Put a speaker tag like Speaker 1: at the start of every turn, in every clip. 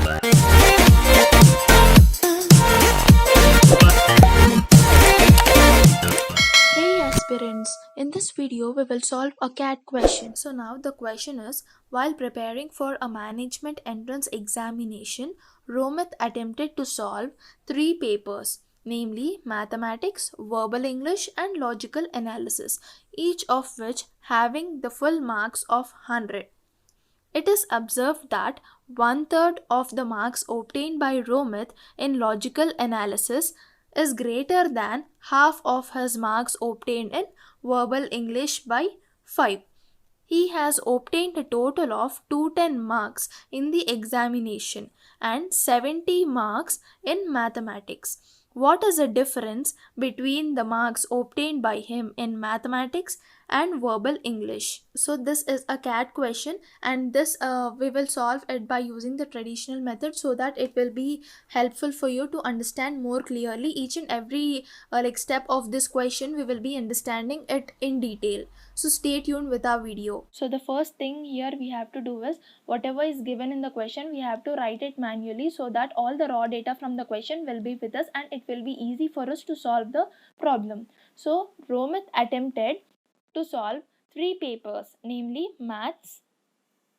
Speaker 1: Hey aspirants, in this video we will solve a CAT question. So now the question is, while preparing for a management entrance examination, Romith attempted to solve three papers, namely mathematics, verbal English and logical analysis, each of which having the full marks of 100. It is observed that one third of the marks obtained by Romith in logical analysis is greater than half of his marks obtained in verbal English by 5. He has obtained a total of 210 marks in the examination and 70 marks in mathematics. What is the difference between the marks obtained by him in mathematics and verbal English? So this is a CAT question, and this we will solve it by using the traditional method so that it will be helpful for you to understand more clearly each and every step of this question. We will be understanding it in detail, so stay tuned with our video. So the first thing here we have to do is, whatever is given in the question we have to write it manually so that all the raw data from the question will be with us and it will be easy for us to solve the problem. So Romith attempted to solve three papers, namely maths,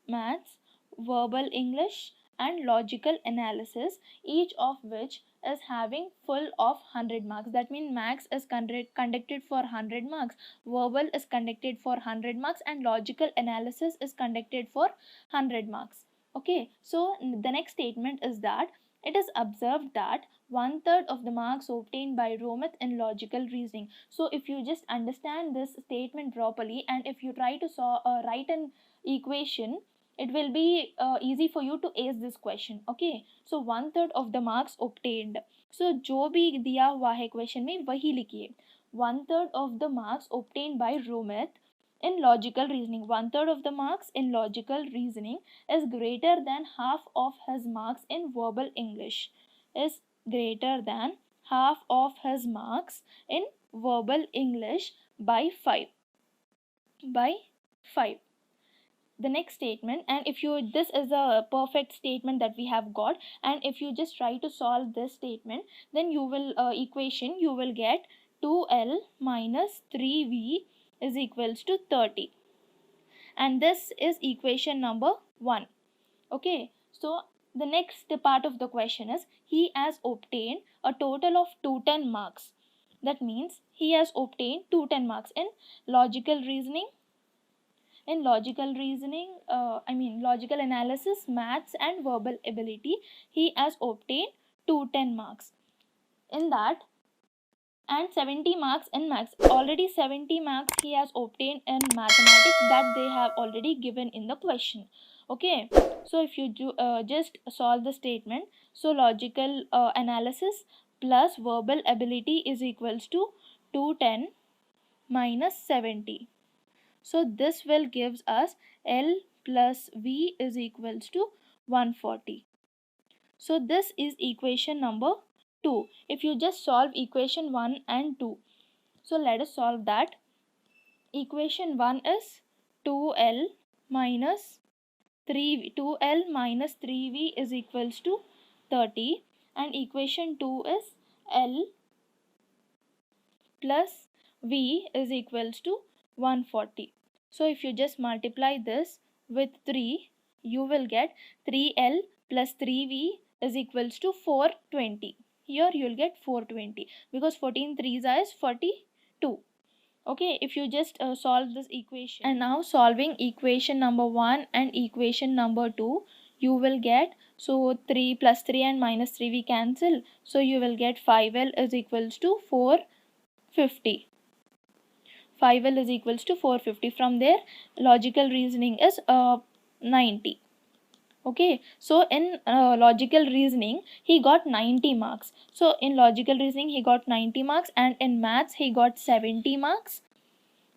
Speaker 1: verbal English and logical analysis, each of which is having full of 100 marks. That means maths is conducted for 100 marks, verbal is conducted for 100 marks and logical analysis is conducted for 100 marks. Okay, so the next statement is that it is observed that one third of the marks obtained by Romith in logical reasoning. So if you just understand this statement properly and if you try to write an equation, it will be easy for you to ace this question. Okay, so one third of the marks obtained, so जो भी दिया हुआ है question में वही लिखिए. One third of the marks obtained by Romith in logical reasoning, one third of the marks in logical reasoning is greater than half of his marks in verbal English, is greater than half of his marks in verbal English by 5. The next statement, and if you, this is a perfect statement that we have got, and if you just try to solve this statement, then you will equation you will get 2l minus 3v is equals to 30, and this is equation number 1. Okay, so the next part of the question is, he has obtained a total of 210 marks. That means he has obtained 210 marks in logical reasoning, logical analysis, maths and verbal ability. He has obtained 210 marks in that and 70 marks in maths. Already 70 marks he has obtained in mathematics, that they have already given in the question. Okay, so if you do just solve the statement, so logical analysis plus verbal ability is equals to 210 minus 70. So this will gives us L plus V is equals to 140. So this is equation number 2. If you just solve equation 1 and 2. So let us solve that. Equation 1 is 2L minus 3v is equals to 30, and equation 2 is L plus V is equals to 140. So if you just multiply this with 3, you will get 3L plus 3V is equals to 420. Here you will get 420 because 14 3s is 42. Okay, if you just solve this equation, and now solving equation number 1 and equation number 2, you will get, so 3 plus 3 and minus 3 we cancel, so you will get 5L is equals to 450. 5L is equals to 450. From there, logical reasoning is 90. Okay, so in logical reasoning he got 90 marks. So in logical reasoning he got 90 marks, and in maths he got 70 marks,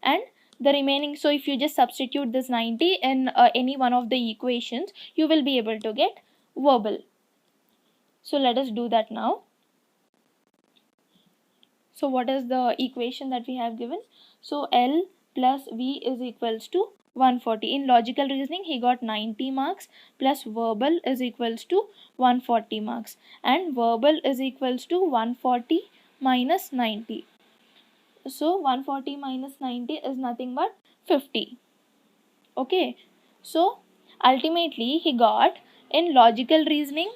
Speaker 1: and the remaining, so if you just substitute this 90 in any one of the equations, you will be able to get verbal. So let us do that now. So what is the equation that we have given? So L plus V is equals to 140. In logical reasoning, he got 90 marks plus verbal is equals to 140 marks. And verbal is equals to 140 minus 90. So 140 minus 90 is nothing but 50. Okay. So ultimately he got, in logical reasoning,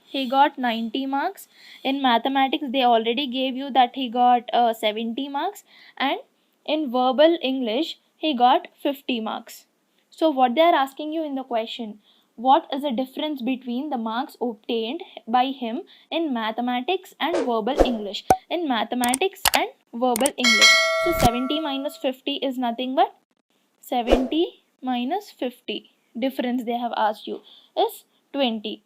Speaker 1: he got 90 marks. In mathematics, they already gave you that he got 70 marks. And in verbal English, he got 50 marks. So what they are asking you in the question, what is the difference between the marks obtained by him in mathematics and verbal English? In mathematics and verbal English. So 70 minus 50 is nothing but 70 minus 50. Difference they have asked you is 20.